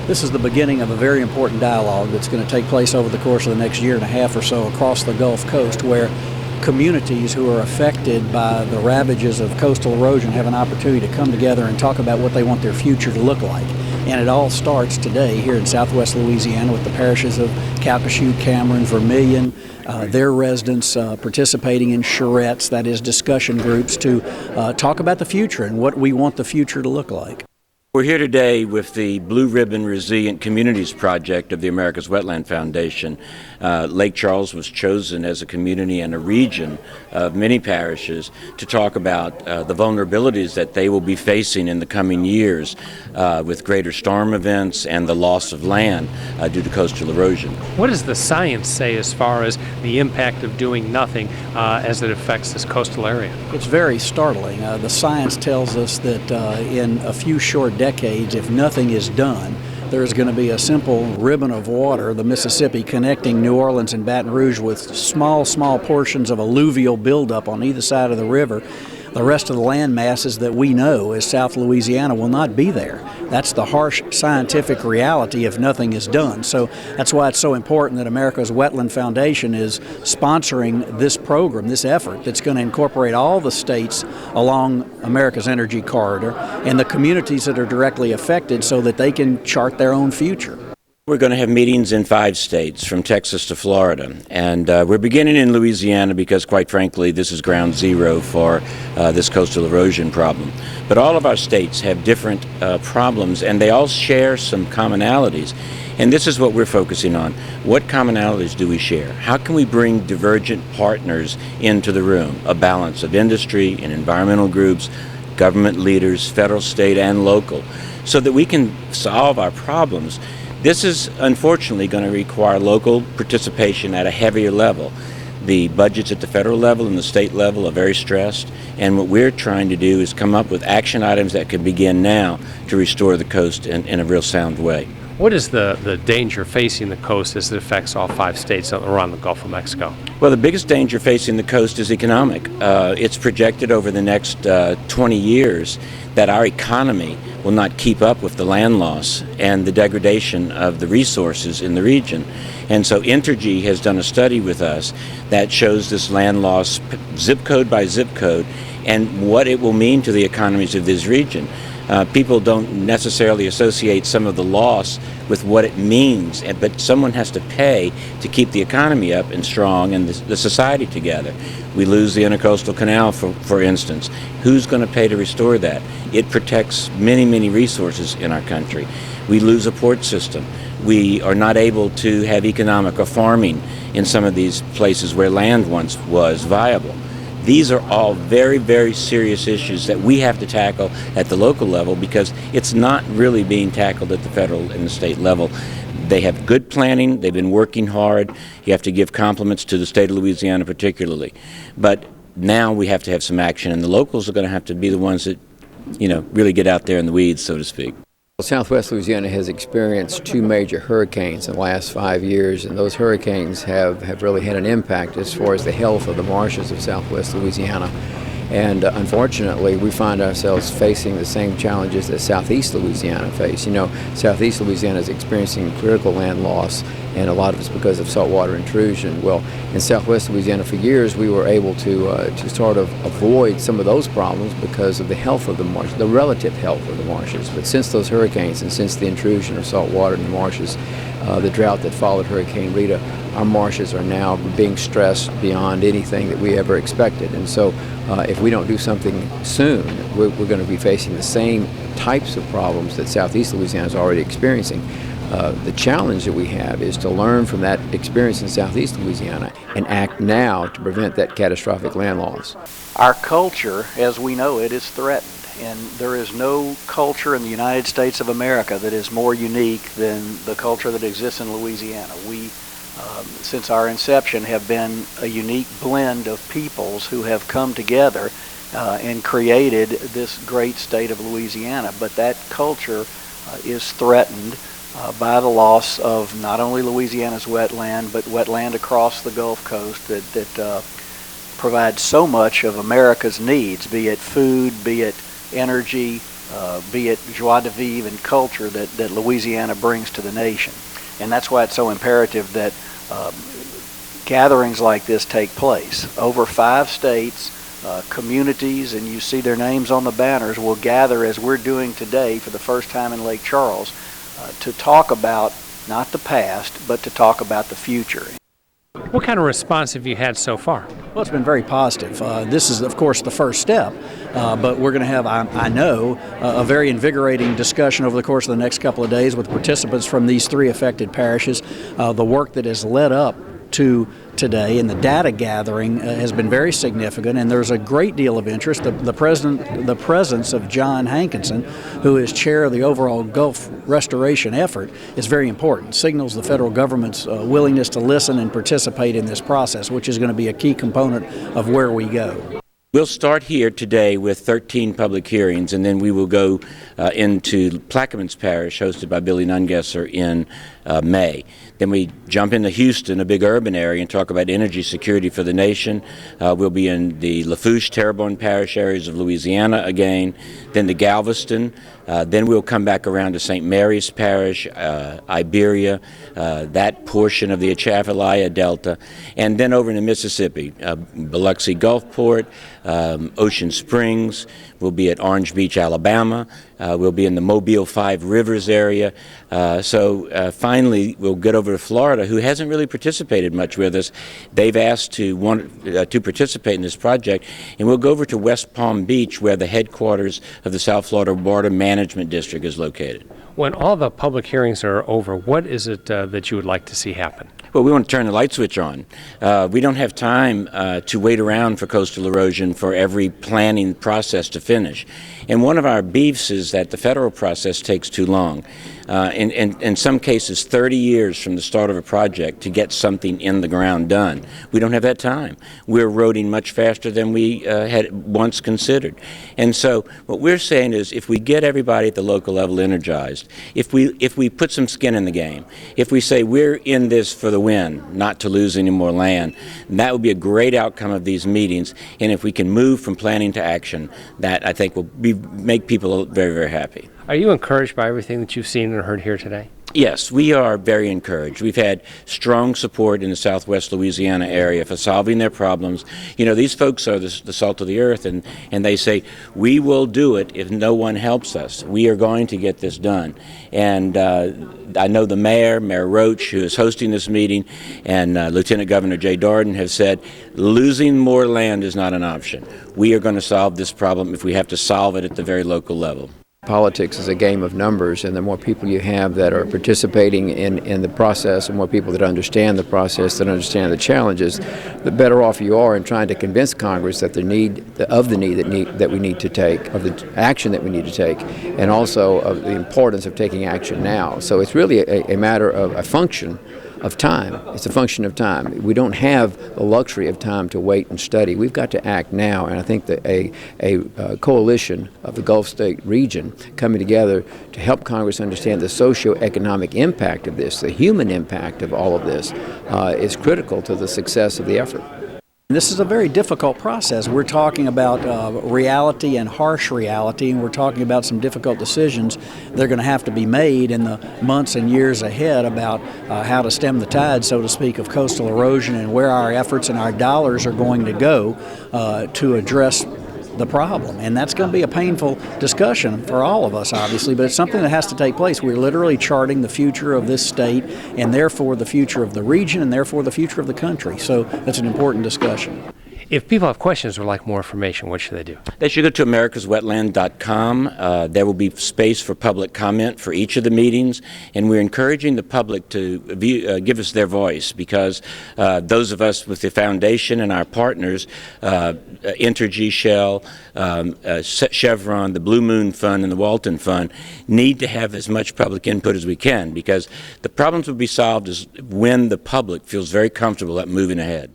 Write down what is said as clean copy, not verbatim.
This is the beginning of a very important dialogue that's going to take place over the course of the next year and a half or so across the Gulf Coast, where communities who are affected by the ravages of coastal erosion have an opportunity to come together and talk about what they want their future to look like. And it all starts today here in southwest Louisiana with the parishes of Calcasieu, Cameron, Vermilion, their residents participating in charrettes, that is discussion groups, to talk about the future and what we want the future to look like. We're here today with the Blue Ribbon Resilient Communities Project of the America's Wetland Foundation. Lake Charles was chosen as a community and a region of many parishes to talk about the vulnerabilities that they will be facing in the coming years with greater storm events and the loss of land due to coastal erosion. What does the science say as far as the impact of doing nothing as it affects this coastal area? It's very startling. The science tells us that in a few short decades, if nothing is done, there's going to be a simple ribbon of water, the Mississippi, connecting New Orleans and Baton Rouge with small portions of alluvial buildup on either side of the river. The rest of the land masses that we know as South Louisiana will not be there. That's the harsh scientific reality if nothing is done. So that's why it's so important that America's Wetland Foundation is sponsoring this program, this effort that's going to incorporate all the states along America's energy corridor and the communities that are directly affected so that they can chart their own future. We're going to have meetings in 5 states, from Texas to Florida, and we're beginning in Louisiana because, quite frankly, this is ground zero for this coastal erosion problem. But all of our states have different problems, and they all share some commonalities, and this is what we're focusing on. What commonalities do we share? How can we bring divergent partners into the room? A balance of industry and environmental groups, government leaders, federal, state, and local, so that we can solve our problems. This is unfortunately going to require local participation at a heavier level. The budgets at the federal level and the state level are very stressed, and what we're trying to do is come up with action items that can begin now to restore the coast in a real sound way. What is the danger facing the coast as it affects all 5 states around the Gulf of Mexico? Well, the biggest danger facing the coast is economic. It's projected over the next 20 years that our economy will not keep up with the land loss and the degradation of the resources in the region. And so Entergy has done a study with us that shows this land loss zip code by zip code and what it will mean to the economies of this region. People don't necessarily associate some of the loss with what it means, but someone has to pay to keep the economy up and strong and the society together. We lose the Intercoastal Canal, for instance. Who's going to pay to restore that? It protects many resources in our country. We lose a port system. We are not able to have economic or farming in some of these places where land once was viable. These are all very serious issues that we have to tackle at the local level because it's not really being tackled at the federal and the state level. They have good planning. They've been working hard. You have to give compliments to the state of Louisiana particularly. But now we have to have some action, and the locals are going to have to be the ones that, really get out there in the weeds, so to speak. Southwest Louisiana has experienced 2 major hurricanes in the last 5 years, and those hurricanes have really had an impact as far as the health of the marshes of Southwest Louisiana. And unfortunately, we find ourselves facing the same challenges that Southeast Louisiana face. Southeast Louisiana is experiencing critical land loss, and a lot of it's because of saltwater intrusion. Well, in Southwest Louisiana for years, we were able to sort of avoid some of those problems because of the health of the marsh, the relative health of the marshes. But since those hurricanes and since the intrusion of salt water in the marshes, the drought that followed Hurricane Rita, our marshes are now being stressed beyond anything that we ever expected. And so if we don't do something soon, we're going to be facing the same types of problems that Southeast Louisiana is already experiencing. The challenge that we have is to learn from that experience in Southeast Louisiana and act now to prevent that catastrophic land loss. Our culture, as we know it, is threatened. And there is no culture in the United States of America that is more unique than the culture that exists in Louisiana. We, since our inception, have been a unique blend of peoples who have come together and created this great state of Louisiana. But that culture is threatened by the loss of not only Louisiana's wetland, but wetland across the Gulf Coast that provides so much of America's needs, be it food, be it energy, be it joie de vivre and culture that Louisiana brings to the nation. And that's why it's so imperative that gatherings like this take place. Over 5 states, communities, and you see their names on the banners, will gather as we're doing today for the first time in Lake Charles to talk about not the past, but to talk about the future. What kind of response have you had so far? Well, it's been very positive. This is, of course, the first step, but we're going to have, I know, a very invigorating discussion over the course of the next couple of days with participants from these 3 affected parishes. The work that has led up to today and the data gathering has been very significant, and there's a great deal of interest. The presence of John Hankinson, who is chair of the overall Gulf restoration effort, is very important. It signals the federal government's willingness to listen and participate in this process, which is going to be a key component of where we go. We'll start here today with 13 public hearings, and then we will go into Plaquemines Parish, hosted by Billy Nungesser, in May. Then we jump into Houston, a big urban area, and talk about energy security for the nation. We'll be in the Lafourche, Terrebonne Parish areas of Louisiana again, then to Galveston. Then we'll come back around to St. Mary's Parish, Iberia, that portion of the Atchafalaya Delta, and then over into Mississippi, Biloxi Gulfport, Ocean Springs. We'll be at Orange Beach, Alabama. We'll be in the Mobile 5 Rivers area. So finally, we'll get over to Florida, who hasn't really participated much with us. They've asked to participate in this project, and we'll go over to West Palm Beach, where the headquarters of the South Florida Water Management District is located. When all the public hearings are over, what is it that you would like to see happen? Well, we want to turn the light switch on. We don't have time to wait around for coastal erosion for every planning process to finish. And one of our beefs is that the federal process takes too long. In some cases, 30 years from the start of a project to get something in the ground done. We don't have that time. We're eroding much faster than we had once considered. And so what we're saying is, if we get everybody at the local level energized, if we put some skin in the game, if we say we're in this for the win, not to lose any more land, that would be a great outcome of these meetings. And if we can move from planning to action, that I think will make people very, very happy. Are you encouraged by everything that you've seen and heard here today? Yes, we are very encouraged. We've had strong support in the southwest Louisiana area for solving their problems. You know, these folks are the salt of the earth, and they say, we will do it if no one helps us. We are going to get this done. And I know the Mayor Roach, who is hosting this meeting, and Lieutenant Governor Jay Darden have said, losing more land is not an option. We are going to solve this problem if we have to solve it at the very local level. Politics is a game of numbers, and the more people you have that are participating in the process, and more people that understand the process, that understand the challenges, the better off you are in trying to convince Congress that that we need to take, of the action that we need to take, and also of the importance of taking action now. So it's really a matter of a function of time. It's a function of time. We don't have the luxury of time to wait and study. We've got to act now, and I think that a coalition of the Gulf State region coming together to help Congress understand the socio-economic impact of this, the human impact of all of this, is critical to the success of the effort. This is a very difficult process. We're talking about reality and harsh reality, and we're talking about some difficult decisions that are going to have to be made in the months and years ahead about how to stem the tide, so to speak, of coastal erosion, and where our efforts and our dollars are going to go to address the problem. And that's going to be a painful discussion for all of us, obviously, but it's something that has to take place. We're literally charting the future of this state, and therefore the future of the region, and therefore the future of the country. So that's an important discussion. If people have questions or like more information, what should they do? They should go to americaswetland.com. There will be space for public comment for each of the meetings, and we're encouraging the public to give us their voice, because those of us with the foundation and our partners, Entergy, Shell, Chevron, the Blue Moon Fund, and the Walton Fund, need to have as much public input as we can, because the problems will be solved when the public feels very comfortable at moving ahead.